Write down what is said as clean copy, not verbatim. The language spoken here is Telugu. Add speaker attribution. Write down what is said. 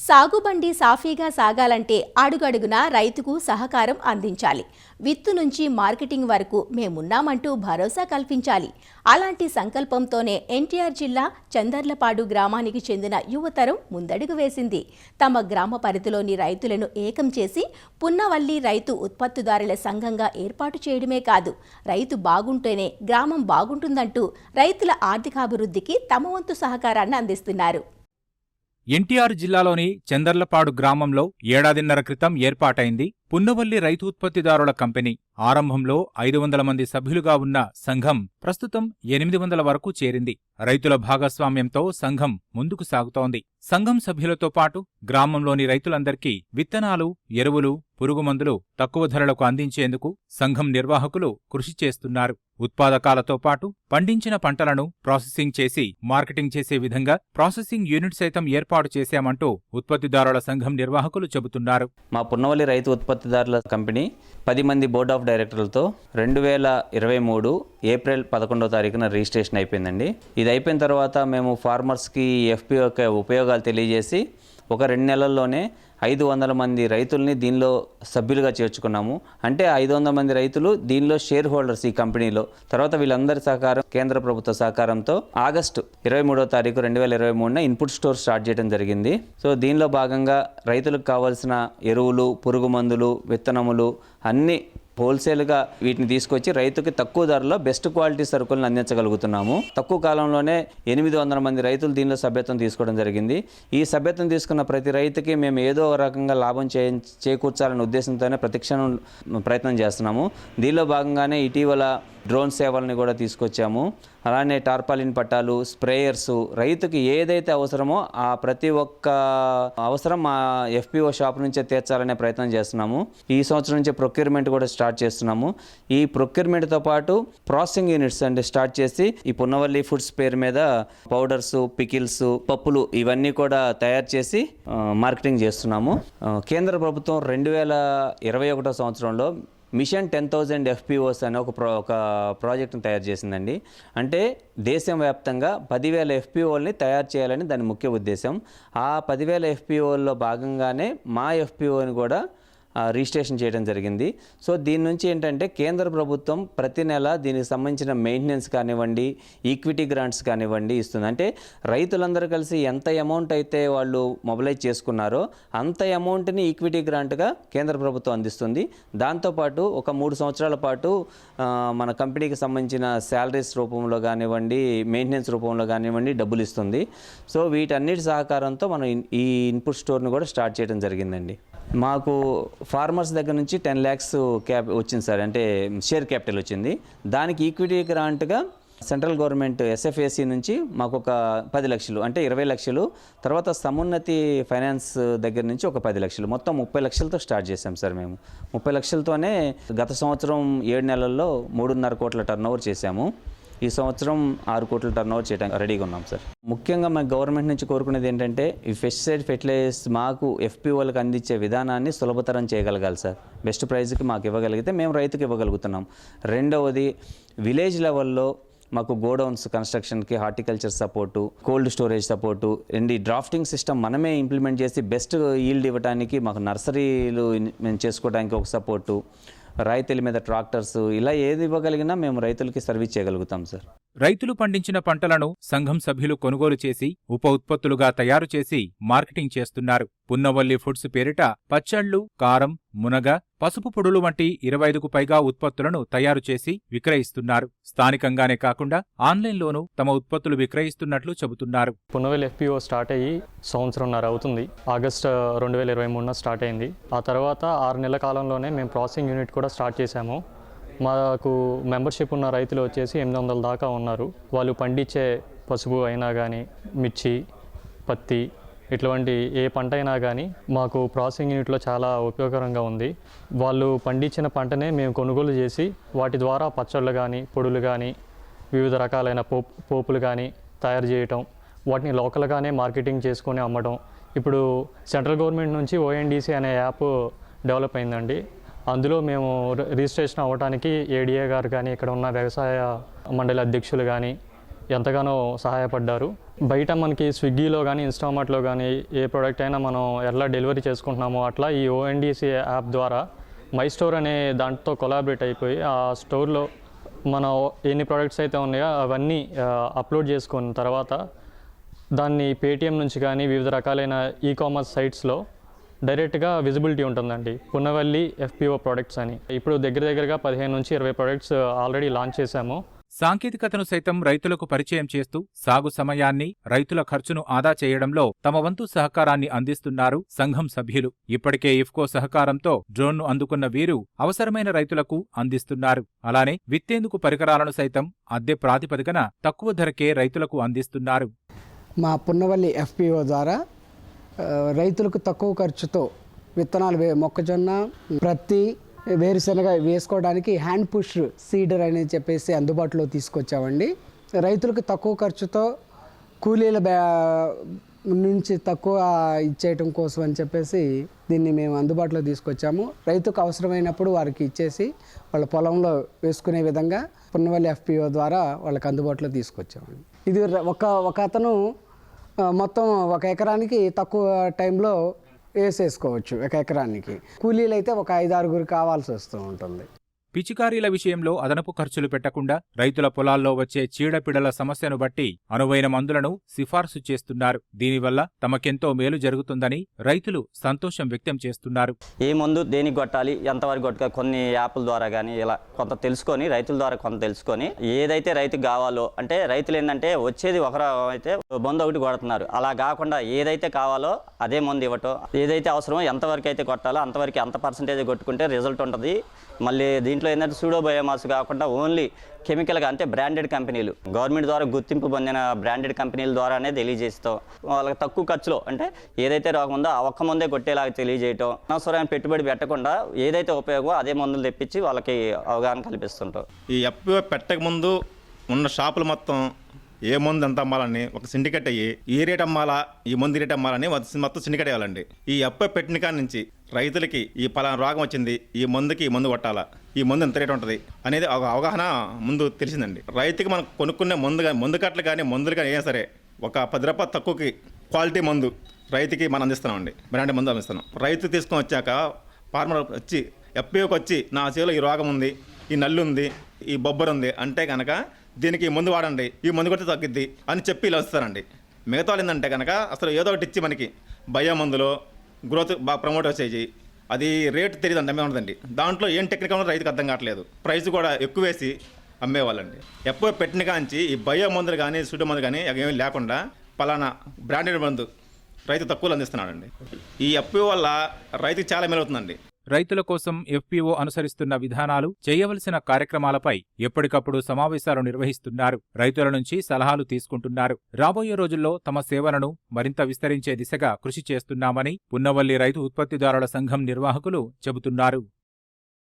Speaker 1: సాగుబండి సాఫీగా సాగాలంటే అడుగడుగునా రైతుకు సహకారం అందించాలి. విత్తు నుంచి మార్కెటింగ్ వరకు మేమున్నామంటూ భరోసా కల్పించాలి. అలాంటి సంకల్పంతోనే ఎన్టీఆర్ జిల్లా చందర్లపాడు గ్రామానికి చెందిన యువతరం ముందడుగు వేసింది. తమ గ్రామ పరిధిలోని రైతులను ఏకం చేసి పున్నవల్లి రైతు ఉత్పత్తిదారుల సంఘంగా ఏర్పాటు చేయడమే కాదు, రైతు బాగుంటేనే గ్రామం బాగుంటుందంటూ రైతుల ఆర్థికాభివృద్ధికి తమ వంతు సహకారాన్ని అందిస్తున్నారు.
Speaker 2: ఎన్టీఆర్ జిల్లాలోని చందర్లపాడు గ్రామంలో ఏడాదిన్నర క్రితం ఏర్పాటైంది పున్నవల్లి రైతు ఉత్పత్తిదారుల కంపెనీ. ఆరంభంలో 500 మంది సభ్యులుగా ఉన్న సంఘం ప్రస్తుతం 800 వరకు చేరింది. రైతుల భాగస్వామ్యంతో సంఘం ముందుకు సాగుతోంది. సంఘం సభ్యులతో పాటు గ్రామంలోని రైతులందరికీ విత్తనాలు, ఎరువులు, పురుగుమందులు తక్కువ ధరలకు అందించేందుకు సంఘం నిర్వాహకులు కృషి చేస్తున్నారు. ఉత్పాదకాలతో పాటు పండించిన పంటలను ప్రాసెసింగ్ చేసి మార్కెటింగ్ చేసే విధంగా ప్రాసెసింగ్ యూనిట్ సైతం ఏర్పాటు చేశామంటూ ఉత్పత్తిదారుల సంఘం నిర్వాహకులు చెబుతున్నారు.
Speaker 3: మా పున్నవల్లి రైతు ఉత్పత్తిదారుల కంపెనీ 10 మంది బోర్డ్ ఆఫ్ డైరెక్టర్లతో 2023 ఏప్రిల్ 11వ తారీఖున రిజిస్ట్రేషన్ అయిపోయిందండి. ఇది అయిపోయిన తర్వాత మేము ఫార్మర్స్కి ఎఫ్పిఓ యొక్క ఉపయోగాలు తెలియజేసి ఒక 2 నెలల్లోనే 500 మంది రైతుల్ని దీనిలో సభ్యులుగా చేర్చుకున్నాము. అంటే 500 మంది రైతులు దీనిలో షేర్ హోల్డర్స్ ఈ కంపెనీలో. తర్వాత వీళ్ళందరి సహకారం, కేంద్ర ప్రభుత్వ సహకారంతో ఆగస్టు 23వ తారీఖు 2023న ఇన్పుట్ స్టోర్ స్టార్ట్ చేయడం జరిగింది. సో దీనిలో భాగంగా రైతులకు కావాల్సిన ఎరువులు, పురుగు మందులు, విత్తనములు అన్నీ హోల్సేల్గా వీటిని తీసుకొచ్చి రైతుకి తక్కువ ధరలో బెస్ట్ క్వాలిటీ సరుకులను అందించగలుగుతున్నాము. తక్కువ కాలంలోనే 800 మంది రైతులు దీనిలో సభ్యత్వం తీసుకోవడం జరిగింది. ఈ సభ్యత్వం తీసుకున్న ప్రతి రైతుకి మేము ఏదో రకంగా లాభం చేకూర్చాలనే ఉద్దేశంతోనే ప్రతిక్షణం ప్రయత్నం చేస్తున్నాము. దీనిలో భాగంగానే ఇటీవల డ్రోన్ సేవల్ని కూడా తీసుకొచ్చాము. అలానే టార్పాలిన్ పట్టాలు, స్ప్రేయర్సు, రైతుకి ఏదైతే అవసరమో ఆ ప్రతి ఒక్క అవసరం మా ఎఫ్పిఓ షాప్ నుంచే తీర్చాలనే ప్రయత్నం చేస్తున్నాము. ఈ సంవత్సరం నుంచి ప్రొక్యూర్మెంట్ కూడా స్టార్ట్ చేస్తున్నాము. ఈ ప్రొక్యూర్మెంట్తో పాటు ప్రాసెసింగ్ యూనిట్స్ అంటే స్టార్ట్ చేసి ఈ పున్నవల్లి ఫుడ్స్ పేరు మీద పౌడర్స్, పికిల్స్, పప్పులు ఇవన్నీ కూడా తయారు చేసి మార్కెటింగ్ చేస్తున్నాము. కేంద్ర ప్రభుత్వం 2021 సంవత్సరంలో మిషన్ 10,000 FPOs అనే ఒక ప్రాజెక్ట్ని తయారు చేసిందండి. అంటే దేశం వ్యాప్తంగా 10,000 FPOల్ని తయారు చేయాలని దాని ముఖ్య ఉద్దేశం. ఆ 10,000 FPOల్లో భాగంగానే మా FPOని కూడా రిజిస్ట్రేషన్ చేయడం జరిగింది. సో దీని నుంచి ఏంటంటే కేంద్ర ప్రభుత్వం ప్రతి నెల దీనికి సంబంధించిన మెయింటెనెన్స్ కానివ్వండి, ఈక్విటీ గ్రాంట్స్ కానివ్వండి ఇస్తుంది. అంటే రైతులందరూ కలిసి ఎంత అమౌంట్ అయితే వాళ్ళు మొబిలైజ్ చేసుకున్నారో అంత అమౌంట్ని ఈక్విటీ గ్రాంట్గా కేంద్ర ప్రభుత్వం అందిస్తుంది. దాంతోపాటు ఒక 3 సంవత్సరాల పాటు మన కంపెనీకి సంబంధించిన శాలరీస్ రూపంలో కానివ్వండి, మెయింటెనెన్స్ రూపంలో కానివ్వండి డబ్బులు ఇస్తుంది. సో వీటన్నిటి సహకారంతో మనం ఈ ఇన్పుట్ స్టోర్ని కూడా స్టార్ట్ చేయడం జరిగిందండి. మాకు ఫార్మర్స్ దగ్గర నుంచి 10 lakhs వచ్చింది సార్, అంటే షేర్ క్యాపిటల్ వచ్చింది. దానికి ఈక్విటీ గ్రాంట్గా సెంట్రల్ గవర్నమెంట్ SFAC నుంచి మాకు ఒక 10 లక్షలు అంటే 20 లక్షలు, తర్వాత సమున్నతి ఫైనాన్స్ దగ్గర నుంచి ఒక 10 లక్షలు, మొత్తం 30 లక్షలతో స్టార్ట్ చేసాం సార్. మేము 30 లక్షలతోనే గత సంవత్సరం 7 నెలల్లో 3.5 కోట్ల టర్నోవర్ చేశాము. ఈ సంవత్సరం 6 కోట్ల టర్నోవర్ చేయడానికి రెడీగా ఉన్నాం సార్. ముఖ్యంగా మా గవర్నమెంట్ నుంచి కోరుకునేది ఏంటంటే ఈ పెస్టిసైడ్ ఫెర్టిలైజర్స్ మాకు FPOలకు అందించే విధానాన్ని సులభతరం చేయగలగాలి సార్. బెస్ట్ ప్రైస్కి మాకు ఇవ్వగలిగితే మేము రైతుకి ఇవ్వగలుగుతున్నాం. రెండవది విలేజ్ లెవెల్లో మాకు గోడౌన్స్ కన్స్ట్రక్షన్కి horticulture support, cold storage support, and ఈ డ్రాఫ్టింగ్ సిస్టమ్ మనమే ఇంప్లిమెంట్ చేసి బెస్ట్ ఈల్డ్ ఇవ్వడానికి మాకు నర్సరీలు మేము చేసుకోవడానికి ఒక సపోర్టు, రైతుల మీద ట్రాక్టర్స్, ఇలా ఏది ఇవ్వగలిగినా మేము రైతులకి సర్వీస్ చేయగలుగుతాం సార్.
Speaker 2: రైతులు పండించిన పంటలను సంఘం సభ్యులు కొనుగోలు చేసి ఉప ఉత్పత్తులుగా తయారు చేసి మార్కెటింగ్ చేస్తున్నారు. పున్నవల్లి ఫుడ్స్ పేరిట పచ్చళ్లు, కారం, మునగ, పసుపు పొడులు వంటి 25కు పైగా ఉత్పత్తులను తయారు చేసి విక్రయిస్తున్నారు. స్థానికంగానే కాకుండా ఆన్లైన్లోనూ తమ ఉత్పత్తులు విక్రయిస్తున్నట్లు చెబుతున్నారు.
Speaker 4: పున్నవల్లి FPO స్టార్ట్ అయ్యి సంవత్సరంన్నర అవుతుంది. ఆగస్టు 2023 స్టార్ట్ అయింది. ఆ తర్వాత 6 నెలల కాలంలోనే మేము ప్రాసెసింగ్ యూనిట్ కూడా స్టార్ట్ చేశాము. మాకు మెంబర్షిప్ ఉన్న రైతులు వచ్చేసి 800 దాకా ఉన్నారు. వాళ్ళు పండించే పసుపు అయినా కానీ, మిర్చి, పత్తి ఇటువంటి ఏ పంట అయినా కానీ మాకు ప్రాసెసింగ్ యూనిట్లో చాలా ఉపయోగకరంగా ఉంది. వాళ్ళు పండించిన పంటనే మేము కొనుగోలు చేసి వాటి ద్వారా పచ్చళ్ళు కానీ, పొడులు కానీ, వివిధ రకాలైన పోపులు కానీ తయారు చేయటం, వాటిని లోకల్గానే మార్కెటింగ్ చేసుకొని అమ్మడం. ఇప్పుడు సెంట్రల్ గవర్నమెంట్ నుంచి ONDC అనే యాప్ డెవలప్ అయిందండి. అందులో మేము రిజిస్ట్రేషన్ అవ్వడానికి ADA గారు కానీ, ఇక్కడ ఉన్న వ్యవసాయ మండలి అధ్యక్షులు కానీ, ఎంతగానో సహాయపడ్డారు. బయట మనకి స్విగ్గీలో కానీ ఇన్స్టామార్ట్లో కానీ ఏ ప్రోడక్ట్ అయినా మనం ఎలా డెలివరీ చేసుకుంటున్నామో అట్లా ఈ ONDC యాప్ ద్వారా మై స్టోర్ అనే దాంట్లో కొలాబరేట్ అయిపోయి ఆ స్టోర్లో మనం ఎన్ని ప్రోడక్ట్స్ అయితే ఉన్నాయో అవన్నీ అప్లోడ్ చేసుకున్న తర్వాత దాన్ని పేటిఎం నుంచి కానీ వివిధ రకాలైన కామర్స్ సైట్స్లో డైరెక్ట్గా విజిబిలిటీ ఉంటుందండి. పున్నవల్లి FPO ప్రోడక్ట్స్ అని. ఇప్పుడు దగ్గరగా 15 నుంచి 20 ప్రోడక్ట్స్ ఆల్రెడీ లాంచ్ చేశాము.
Speaker 2: సాంకేతికతను సైతం రైతులకు పరిచయం చేస్తూ సాగు సమయాన్ని, రైతుల ఖర్చును ఆదా చేయడంలో తమ వంతు సహకారాన్ని అందిస్తున్నారు సంఘం సభ్యులు. ఇప్పటికే ఇఫ్కో సహకారంతో డ్రోన్ను అందుకున్న వీరు అవసరమైన రైతులకు అందిస్తున్నారు. అలానే విత్తేందుకు పరికరాలను సైతం అద్దె ప్రాతిపదికన తక్కువ ధరకే రైతులకు అందిస్తున్నారు.
Speaker 5: మా పున్నవల్లి FPO ద్వారా రైతులకు తక్కువ ఖర్చుతో విత్తనాలు మొక్కజొన్న, ప్రత్తి, వేరుశనగ వేసుకోవడానికి హ్యాండ్ పుష్ సీడర్ అని చెప్పేసి అందుబాటులో తీసుకొచ్చామండి. రైతులకు తక్కువ ఖర్చుతో కూలీల నుంచి తక్కువ ఇచ్చేయటం కోసం అని చెప్పేసి దీన్ని మేము అందుబాటులో తీసుకొచ్చాము. రైతుకు అవసరమైనప్పుడు వారికి ఇచ్చేసి వాళ్ళ పొలంలో వేసుకునే విధంగా పున్నవల్లి FPO ద్వారా వాళ్ళకి అందుబాటులో తీసుకొచ్చామండి. ఇది ఒక అతను మొత్తం 1 ఎకరానికి తక్కువ టైంలో వేసేసుకోవచ్చు. 1 ఎకరానికి కూలీలు అయితే ఒక 5-6 కావాల్సి వస్తూ ఉంటుంది.
Speaker 2: పిచికారీల విషయంలో అదనపు ఖర్చులు పెట్టకుండా రైతుల పొలాల్లో వచ్చే చీడపీడల సమస్యను బట్టి అనువైన మందులను సిఫార్సు చేస్తున్నారు. దీనివల్ల తమకెంతో మేలు జరుగుతుందని రైతులు సంతోషం వ్యక్తం చేస్తున్నారు.
Speaker 6: ఏ మందు దేనికి కొట్టాలి, ఎంతవరకు కొట్టాలి, కొన్ని యాప్ల ద్వారా కానీ ఇలా కొంత తెలుసుకొని, రైతుల ద్వారా కొంత తెలుసుకొని ఏదైతే రైతుకు కావాలో, అంటే రైతులు ఏంటంటే వచ్చేది ఒకరు అయితే మందు ఒకటి కొడుతున్నారు. అలా కాకుండా ఏదైతే కావాలో అదే మందు ఇవ్వటం, ఏదైతే అవసరమో ఎంతవరకు అయితే కొట్టాలో అంతవరకు ఎంత పర్సెంటేజ్ కొట్టుకుంటే రిజల్ట్ ఉంటుంది. మళ్ళీ దీంట్లో ఏంటంటే సూడోబయోమాస్ కాకుండా ఓన్లీ కెమికల్గా, అంటే బ్రాండెడ్ కంపెనీలు, గవర్నమెంట్ ద్వారా గుర్తింపు పొందిన బ్రాండెడ్ కంపెనీల ద్వారానే తెలియజేస్తాం. వాళ్ళకి తక్కువ ఖర్చులో, అంటే ఏదైతే రాకుందో ఆ ఒక్క మందే కొట్టేలాగా తెలియజేయటం, అనవసరమైన పెట్టుబడి పెట్టకుండా ఏదైతే ఉపయోగమో అదే మందులు తెప్పించి వాళ్ళకి అవగాహన కల్పిస్తుంటాం.
Speaker 7: ఈ FPO పెట్టక ముందు ఉన్న షాపులు మొత్తం ఏ మందు ఎంత అమ్మాలని ఒక సిండికేట్ అయ్యి ఈ రేట్ అమ్మాలా, ఈ మందు రేట్ అమ్మాలని మొత్తం సిండికేట్ అయ్యాలండి. ఈ FPO పెట్టిన కాడి నుంచి రైతులకి ఈ పలానా రోగం వచ్చింది, ఈ మందుకి ఈ మందు కొట్టాలా, ఈ మందు ఎంత రేట్ ఉంటుంది అనేది ఒక అవగాహన ముందు తెలిసిందండి. రైతుకి మనం కొనుక్కునే మందు కట్టలు కానీ మందులు కానీ ఏం సరే ఒక 10 రూపాయలు తక్కువకి క్వాలిటీ మందు రైతుకి మనం అందిస్తున్నామండి. బ్రాండ్ మందు అందిస్తున్నాం. రైతు తీసుకొని వచ్చాక ఫార్మర్ వచ్చి FPOకి వచ్చి నా చేలో ఈ రోగం ఉంది, ఈ నల్లు ఉంది, ఈ బొబ్బరు ఉంది అంటే కనుక దీనికి ఈ మందు వాడండి, ఈ మందు కొట్టి తగ్గిద్ది అని చెప్పి ఇలా వస్తారండి. మిగతా వాళ్ళు ఏంటంటే కనుక అసలు ఏదో ఒకటి ఇచ్చి మనకి బయో మందులో గ్రోత్ బాగా ప్రమోట్ వచ్చేసి అది రేటు తెలియదు అమ్మే ఉండదండి. దాంట్లో ఏం టెక్నిక్ ఉన్నదో రైతుకు అర్థం కావట్లేదు. ప్రైస్ కూడా ఎక్కువ వేసి అమ్మేవాళ్ళండి. ఎప్పుడు పెట్టిన కాంచి ఈ బయో మందులు కానీ సుడు మందు కానీ ఏమీ లేకుండా పలానా బ్రాండెడ్ మందు రైతు తక్కువలో అందిస్తున్నాడండి. ఈ FPO వల్ల రైతుకి చాలా మేలవుతుందండి.
Speaker 2: రైతుల కోసం FPO అనుసరిస్తున్న విధానాలు, చేయవలసిన కార్యక్రమాలపై ఎప్పటికప్పుడు సమావేశాలు నిర్వహిస్తున్నారు. రైతుల నుంచి సలహాలు తీసుకుంటున్నారు. రాబోయే రోజుల్లో తమ సేవలను మరింత విస్తరించే దిశగా కృషి చేస్తున్నామని పున్నవల్లి రైతు ఉత్పత్తిదారుల సంఘం నిర్వాహకులు చెబుతున్నారు.